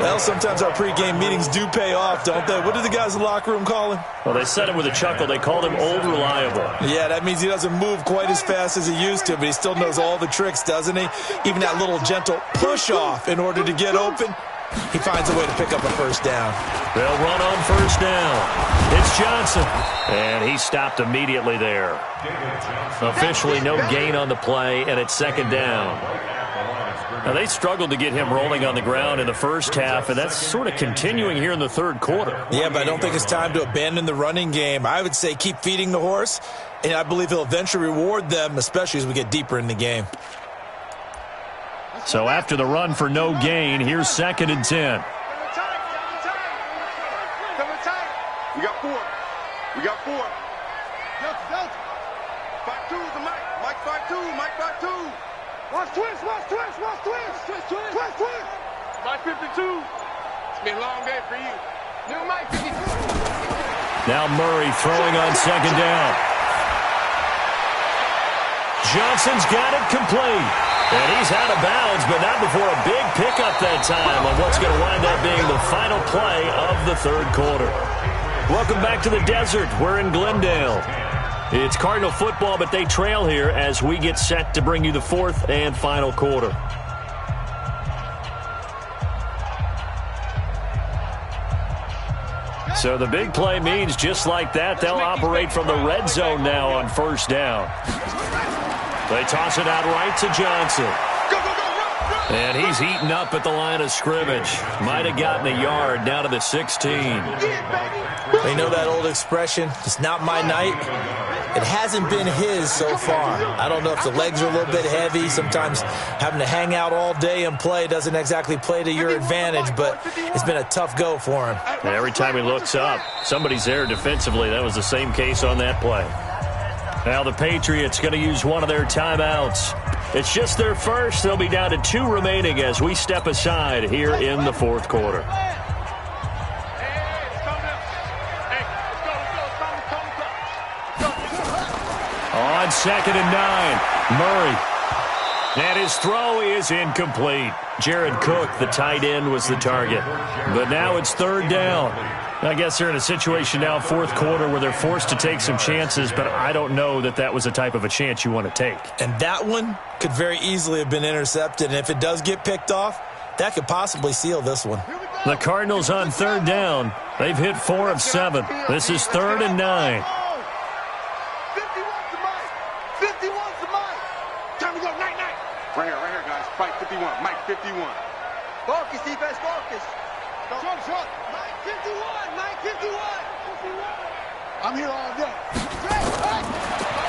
[SPEAKER 3] Well, sometimes our pregame meetings do pay off, don't they? What did the guys in the locker room call him?
[SPEAKER 1] Well, they said it with a chuckle. They called him Old Reliable.
[SPEAKER 3] Yeah, that means he doesn't move quite as fast as he used to, but he still knows all the tricks, doesn't he? Even that little gentle push-off in order to get open. He finds a way to pick up a 1st down.
[SPEAKER 1] They'll run on 1st down. It's Johnson. And he stopped immediately there. Officially no gain on the play, and it's 2nd down. Now, they struggled to get him rolling on the ground in the 1st half, and that's sort of continuing here in the 3rd quarter.
[SPEAKER 3] Yeah, but I don't think it's time to abandon the running game. I would say keep feeding the horse, and I believe he'll eventually reward them, especially as we get deeper in the game.
[SPEAKER 1] So after the run for no gain, here's 2nd and 10.
[SPEAKER 2] We got 4. We got 4. 5-2 is the mic. Mike 5-2. Mike 5-2.
[SPEAKER 5] Watch twist, watch twist, watch twist. Twist, twist. Twist, twist. Mike 52. It's been a long day for you. New Mike 52.
[SPEAKER 1] Now Murray throwing on 2nd down. Johnson's got it complete. And he's out of bounds, but not before a big pickup that time on what's going to wind up being the final play of the 3rd quarter. Welcome back to the desert. We're in Glendale. It's Cardinal football, but they trail here as we get set to bring you the 4th and final quarter. So the big play means just like that, they'll operate from the red zone now on 1st down. They toss it out right to Johnson. And he's heating up at the line of scrimmage. Might have gotten a yard down to the 16.
[SPEAKER 3] They know that old expression, it's not my night. It hasn't been his so far. I don't know if the legs are a little bit heavy. Sometimes having to hang out all day and play doesn't exactly play to your advantage, but it's been a tough go for him.
[SPEAKER 1] And every time he looks up, somebody's there defensively. That was the same case on that play. Now the Patriots going to use one of their timeouts. It's just their first. They'll be down to 2 remaining as we step aside here in the 4th quarter. On 2nd and 9, Murray. And his throw is incomplete. Jared Cook, the tight end, was the target. But now it's third down. I guess they're in a situation now, fourth quarter, where they're forced to take some chances, but I don't know that that was the type of a chance you want to take.
[SPEAKER 3] And that one could very easily have been intercepted, and if it does get picked off, that could possibly seal this one.
[SPEAKER 1] The Cardinals on third down. They've hit 4 of 7. This is 3rd and 9.
[SPEAKER 2] 51's the Mike. 51's the Mike. Time to go. Night. Right here, guys. Fight 51. Mike 51. Focus, defense, focus. Short. Mike 51. Mike 51. I'm here all day.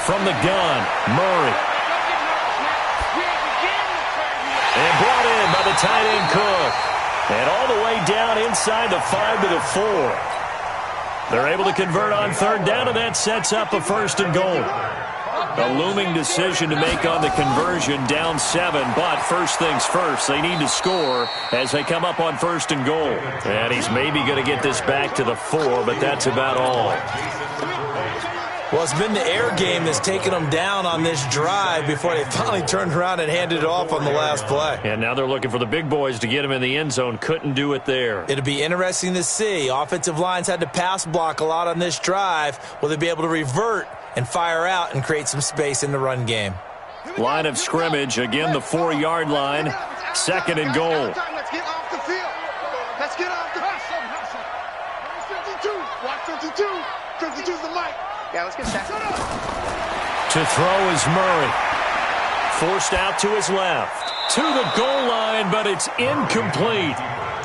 [SPEAKER 1] From the gun, Murray. And brought in by the tight end Cook. And all the way down inside the 5 to the 4. They're able to convert on third down, and that sets up a 1st and goal. A looming decision to make on the conversion, down 7, but first things first, they need to score as they come up on 1st and goal. And he's maybe going to get this back to the 4, but that's about all.
[SPEAKER 3] Well, it's been the air game that's taken them down on this drive before they finally turned around and handed it off on the last play.
[SPEAKER 1] And now they're looking for the big boys to get him in the end zone. Couldn't do it there.
[SPEAKER 3] It'll be interesting to see. Offensive lines had to pass block a lot on this drive. Will they be able to revert and fire out and create some space in the run game?
[SPEAKER 1] Line of scrimmage, again the 4-yard line. 2nd and goal.
[SPEAKER 2] Let's get off the field. Let's get off the field. 52. Watch 52. 52's the Mike. Yeah, let's get that.
[SPEAKER 1] To throw is Murray. Forced out to his left. To the goal line, but it's incomplete.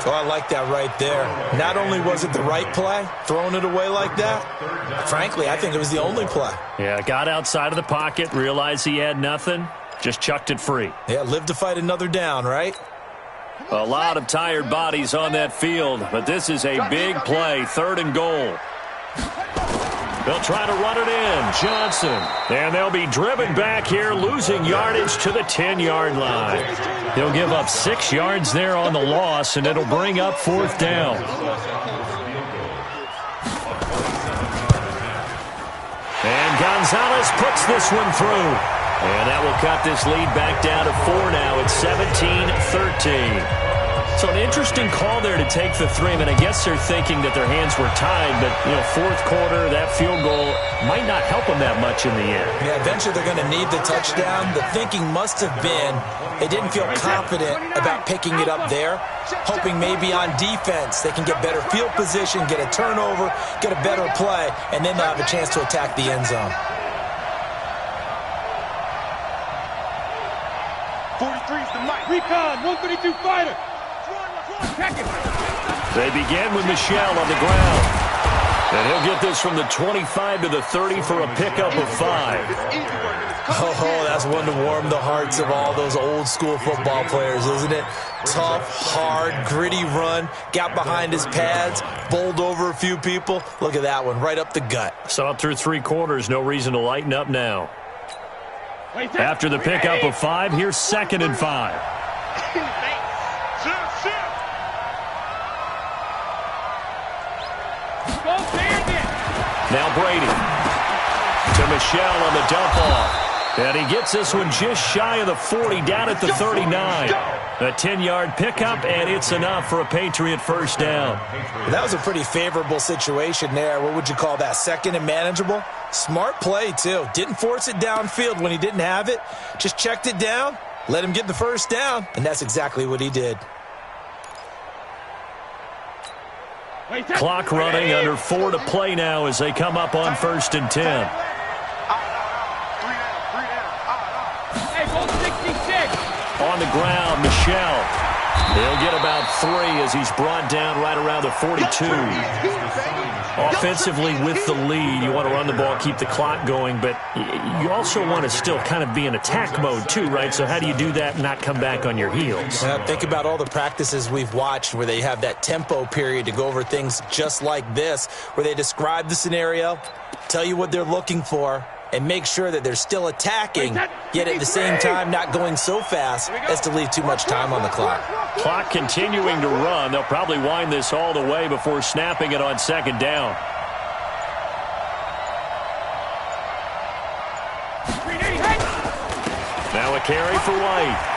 [SPEAKER 3] Oh, I like that right there. Not only was it the right play, throwing it away like that, frankly, I think it was the only play.
[SPEAKER 1] Yeah, got outside of the pocket, realized he had nothing, just chucked it free.
[SPEAKER 3] Yeah, live to fight another down, right?
[SPEAKER 1] A lot of tired bodies on that field, but this is a big play, 3rd and goal. They'll try to run it in. Johnson. And they'll be driven back here, losing yardage to the 10-yard line. They'll give up 6 yards there on the loss, and it'll bring up 4th down. And Gonzalez puts this one through. And that will cut this lead back down to 4 now. It's 17-13. So an interesting call there to take the 3. I mean, I guess they're thinking that their hands were tied, but, fourth quarter, that field goal might not help them that much in the end.
[SPEAKER 3] Yeah, eventually they're going to need the touchdown. The thinking must have been they didn't feel confident about picking it up there, hoping maybe on defense they can get better field position, get a turnover, get a better play, and then they'll have a chance to attack the end zone.
[SPEAKER 5] 43's the Mike. Recon, 132 fighter.
[SPEAKER 1] They begin with Michelle on the ground. And he'll get this from the 25 to the 30 for a pickup of 5.
[SPEAKER 3] Oh, that's one to warm the hearts of all those old school football players, isn't it? Tough, hard, gritty run, got behind his pads, bowled over a few people. Look at that one, right up the gut.
[SPEAKER 1] So up through 3 quarters, no reason to lighten up now. After the pickup of 5, here's 2nd and 5. Now Brady to Michelle on the dump off. And he gets this one just shy of the 40, down at the 39. A 10-yard pickup, and it's enough for a Patriot 1st down.
[SPEAKER 3] That was a pretty favorable situation there. What would you call that? 2nd and manageable? Smart play, too. Didn't force it downfield when he didn't have it. Just checked it down, let him get the 1st down, and that's exactly what he did.
[SPEAKER 1] Clock running, under 4 to play now as they come up on 1st and 10. On the ground, Michelle. He'll get about 3 as he's brought down right around the 42. Offensively with the lead, you want to run the ball, keep the clock going, but you also want to still kind of be in attack mode too, right? So how do you do that and not come back on your heels?
[SPEAKER 3] Think about all the practices we've watched where they have that tempo period to go over things just like this, where they describe the scenario, tell you what they're looking for, and make sure that they're still attacking, yet at the same time not going so fast as to leave too much time on the clock.
[SPEAKER 1] Clock continuing to run. They'll probably wind this all the way before snapping it on 2nd down. Now a carry for White.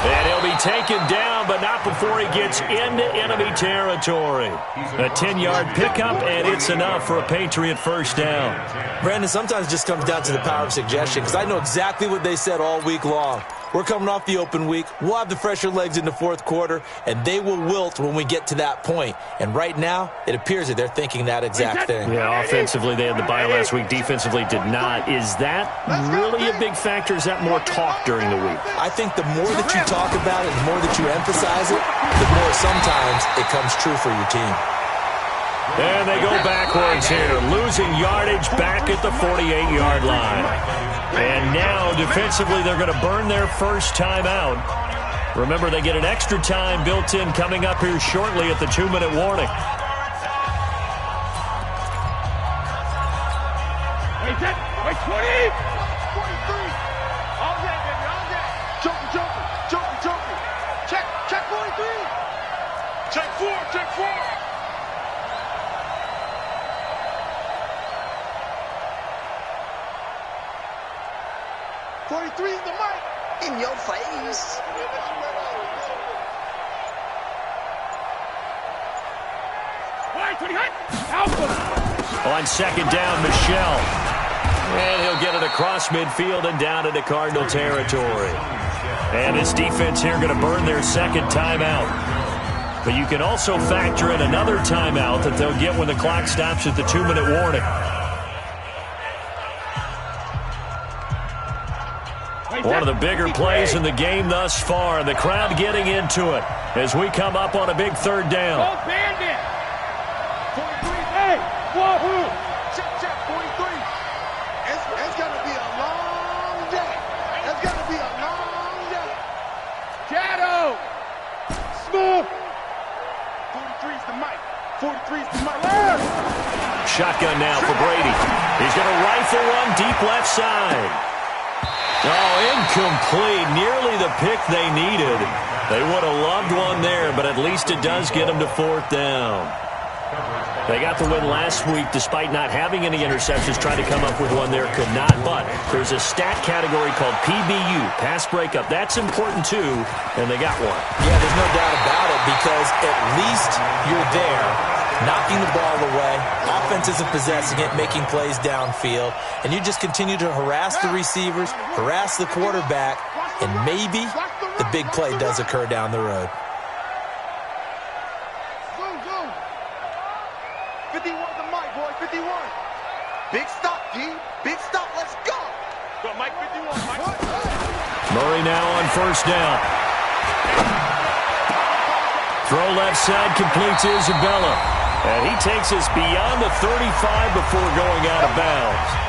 [SPEAKER 1] And he'll be taken down, but not before he gets into enemy territory. A 10-yard pickup, and it's enough for a Patriot first down.
[SPEAKER 3] Brandon, sometimes it just comes down to the power of suggestion, because I know exactly what they said all week long. We're coming off the open week. We'll have the fresher legs in the fourth quarter, and they will wilt when we get to that point. And right now, it appears that they're thinking that exact thing.
[SPEAKER 1] Yeah, offensively, they had the bye last week. Defensively, did not. Is that really a big factor? Is that more talk during the week?
[SPEAKER 3] I think the more that you talk about it, the more that you emphasize it, the more sometimes it comes true for your team.
[SPEAKER 1] And they go backwards here, losing yardage back at the 48-yard line. And now, defensively, they're going to burn their first timeout. Remember, they get an extra time built in coming up here shortly at the 2-minute warning.
[SPEAKER 5] Wait, 20! 43! All day, baby, all day! Joker! Check 43! Check 4! 43 is the mic!
[SPEAKER 6] In your face!
[SPEAKER 5] Wide, 20 high!
[SPEAKER 1] On second down, Michelle. And he'll get it across midfield and down into Cardinal territory. And this defense here going to burn their second timeout. But you can also factor in another timeout that they'll get when the clock stops at the 2-minute warning. One of the bigger plays in the game thus far. The crowd getting into it as we come up on a big third down.
[SPEAKER 5] Go Bandit! 43, hey! Wahoo! Check, 43. It's going to be a long day. It's going to be a long day. Shadow! Smooth! 43's the mic. 43's the mic.
[SPEAKER 1] Shotgun now for Brady. He's going to rifle one deep left side. Oh, incomplete. Nearly the pick they needed. They would have loved one there, but at least it does get them to fourth down. They got the win last week despite not having any interceptions. Tried to come up with one there, could not. But there's a stat category called PBU, pass breakup. That's important too, and they got one.
[SPEAKER 3] Yeah, there's no doubt about it, because at least you're there, knocking the ball away, offense isn't possessing it, making plays downfield, and you just continue to harass the receivers, harass the quarterback, and maybe the big play does occur down the road.
[SPEAKER 5] 51 the mic, boy, 51. Big stop, G. Big stop, let's go. Go, Mike, 51, Mike.
[SPEAKER 1] Murray now on first down. Throw left side, completes Isabella. And he takes us beyond the 35 before going out of bounds.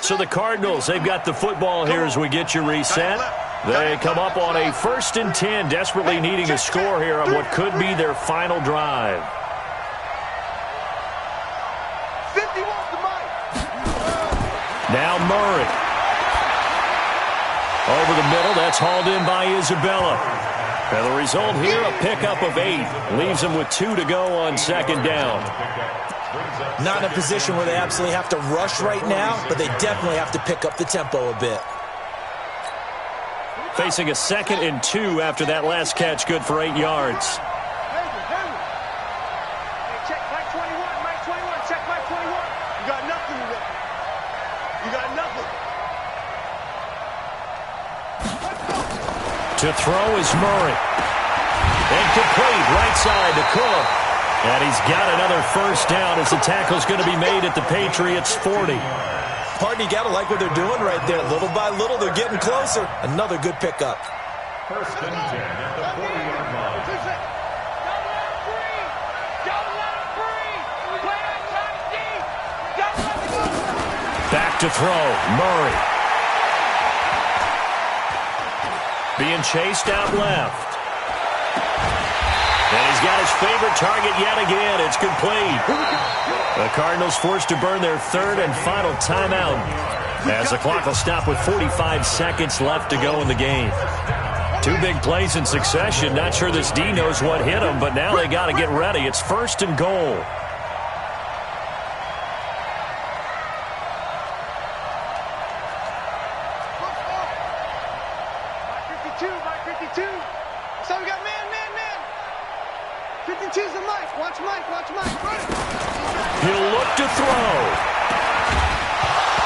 [SPEAKER 1] So the Cardinals, they've got the football here as we get you reset. They come up on a 1st and 10, desperately needing a score here on what could be their final drive.
[SPEAKER 5] 51's the mic.
[SPEAKER 1] Now Murray. Over the middle, that's hauled in by Isabella. And the result here, a pickup of 8. Leaves them with 2 to go on second down.
[SPEAKER 3] Not in a position where they absolutely have to rush right now, but they definitely have to pick up the tempo a bit.
[SPEAKER 1] Facing a 2nd and 2 after that last catch, good for 8 yards.
[SPEAKER 2] Check Mike 21, Mike 21, check Mike 21. You got nothing to work. You got nothing.
[SPEAKER 1] To throw is Murray. Incomplete, right side to Cook. And he's got another first down as the tackle's going to be made at the Patriots' 40.
[SPEAKER 3] Pardon, you got to like what they're doing right there. Little by little, they're getting closer. Another good pickup.
[SPEAKER 4] First and 10 at the 40-yard line.
[SPEAKER 1] Back to throw, Murray. Being chased out left. And he's got his favorite target yet again. It's complete. The Cardinals forced to burn their 3rd and final timeout as the clock will stop with 45 seconds left to go in the game. 2 big plays in succession. Not sure this D knows what hit him, but now they got to get ready. It's 1st and goal.
[SPEAKER 2] Mike 52. So we got man. 52's the Mike. Watch Mike.
[SPEAKER 1] He'll look to throw.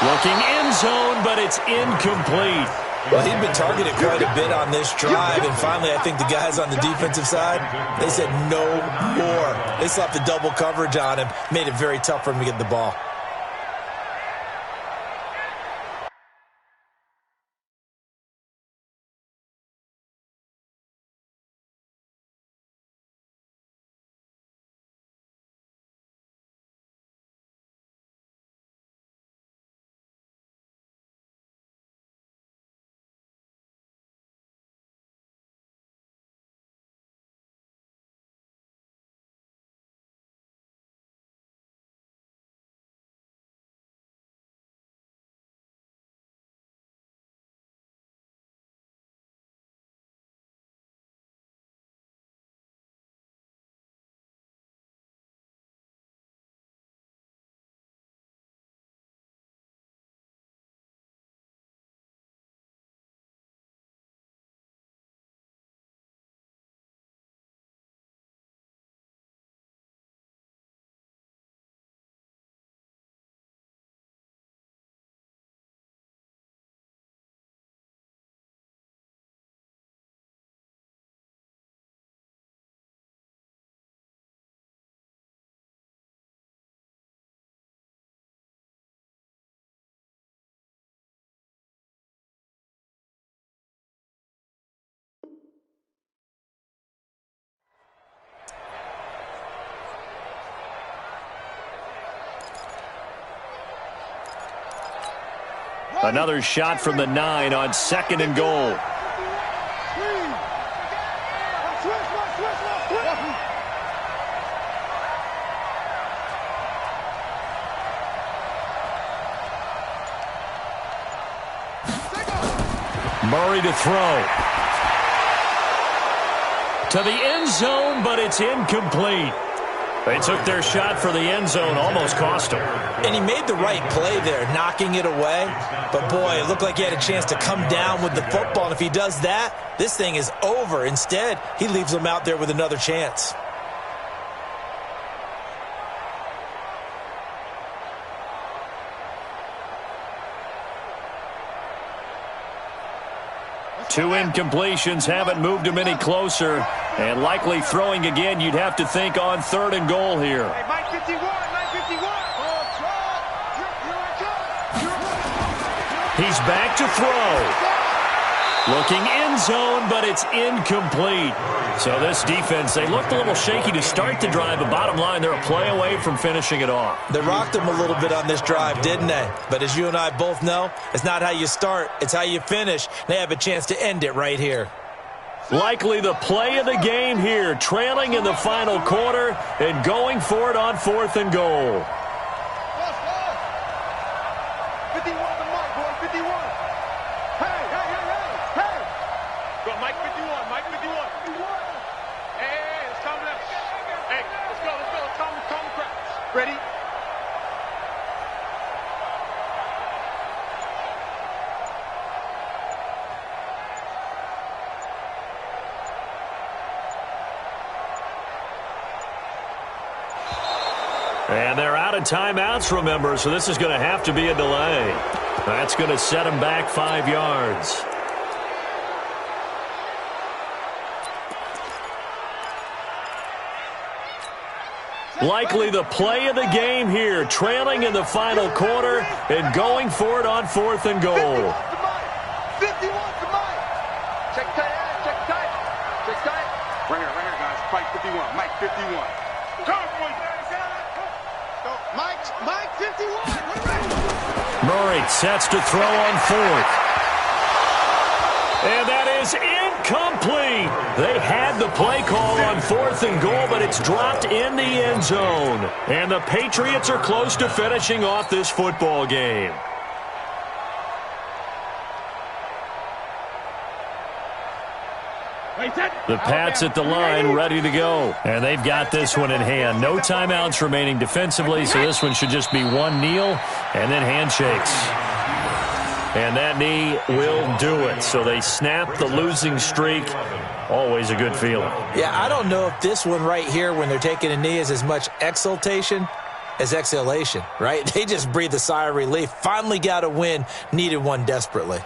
[SPEAKER 1] Looking end zone, but it's incomplete.
[SPEAKER 3] Well, he'd been targeted quite a bit on this drive, and finally I think the guys on the defensive side, they said no more. They slapped the double coverage on him, made it very tough for him to get the ball.
[SPEAKER 1] Another shot from the 9 on 2nd and goal. Murray to throw. To the end zone, but it's incomplete. They took their shot for the end zone, almost cost him.
[SPEAKER 3] And he made the right play there, knocking it away. But, boy, it looked like he had a chance to come down with the football. And if he does that, this thing is over. Instead, he leaves him out there with another chance.
[SPEAKER 1] Two incompletions haven't moved him any closer. And likely throwing again, you'd have to think on 3rd and goal here.
[SPEAKER 2] Hey, Mike 51, Mike 51.
[SPEAKER 1] He's back to throw. Looking end zone, but it's incomplete. So this defense, they looked a little shaky to start the drive, but bottom line, they're a play away from finishing it off.
[SPEAKER 3] They rocked him a little bit on this drive, didn't they? But as you and I both know, it's not how you start, it's how you finish. They have a chance to end it right here.
[SPEAKER 1] Likely the play of the game here, trailing in the final quarter and going for it on 4th and goal.
[SPEAKER 2] 51 to Mike, boy, 51. Hey. Go, Mike 51, Mike 51. Hey, it's coming up. Hey, let's go. Let's calm the crowd. Ready?
[SPEAKER 1] And they're out of timeouts, remember, so this is going to have to be a delay. That's going to set them back 5 yards. Likely the play of the game here, trailing in the final quarter and going for it on 4th and goal.
[SPEAKER 2] 51 to Mike. Check tight, check tight, check tight. Right here, guys. Mike 51, Mike 51. Mike 51.
[SPEAKER 1] Murray sets to throw on 4th. And that is incomplete. They had the play call on 4th and goal, but it's dropped in the end zone. And the Patriots are close to finishing off this football game. The Pats at the line, ready to go. And they've got this one in hand. No timeouts remaining defensively, so this one should just be one kneel and then handshakes. And that knee will do it. So they snap the losing streak. Always a good feeling.
[SPEAKER 3] Yeah, I don't know if this one right here, when they're taking a knee, is as much exultation as exhalation, right? They just breathe a sigh of relief. Finally got a win, needed one desperately.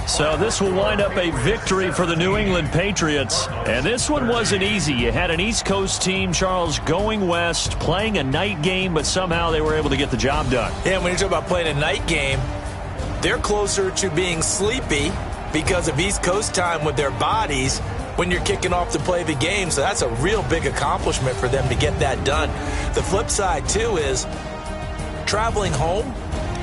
[SPEAKER 1] So this will wind up a victory for the New England Patriots. And this one wasn't easy. You had an East Coast team, Charles, going west, playing a night game, but somehow they were able to get the job done.
[SPEAKER 3] Yeah, when you talk about playing a night game, they're closer to being sleepy because of East Coast time with their bodies when you're kicking off to play the game. So that's a real big accomplishment for them to get that done. The flip side, too, is traveling home.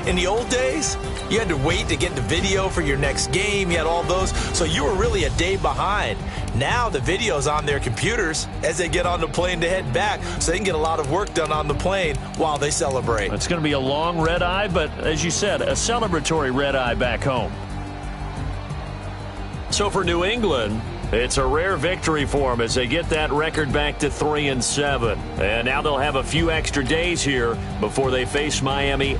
[SPEAKER 3] In the old days, you had to wait to get the video for your next game. You had all those. So you were really a day behind. Now the video's on their computers as they get on the plane to head back, so they can get a lot of work done on the plane while they celebrate.
[SPEAKER 1] It's going to be a long red eye, but as you said, a celebratory red eye back home. So for New England, it's a rare victory for them as they get that record back to 3-7. And now they'll have a few extra days here before they face Miami.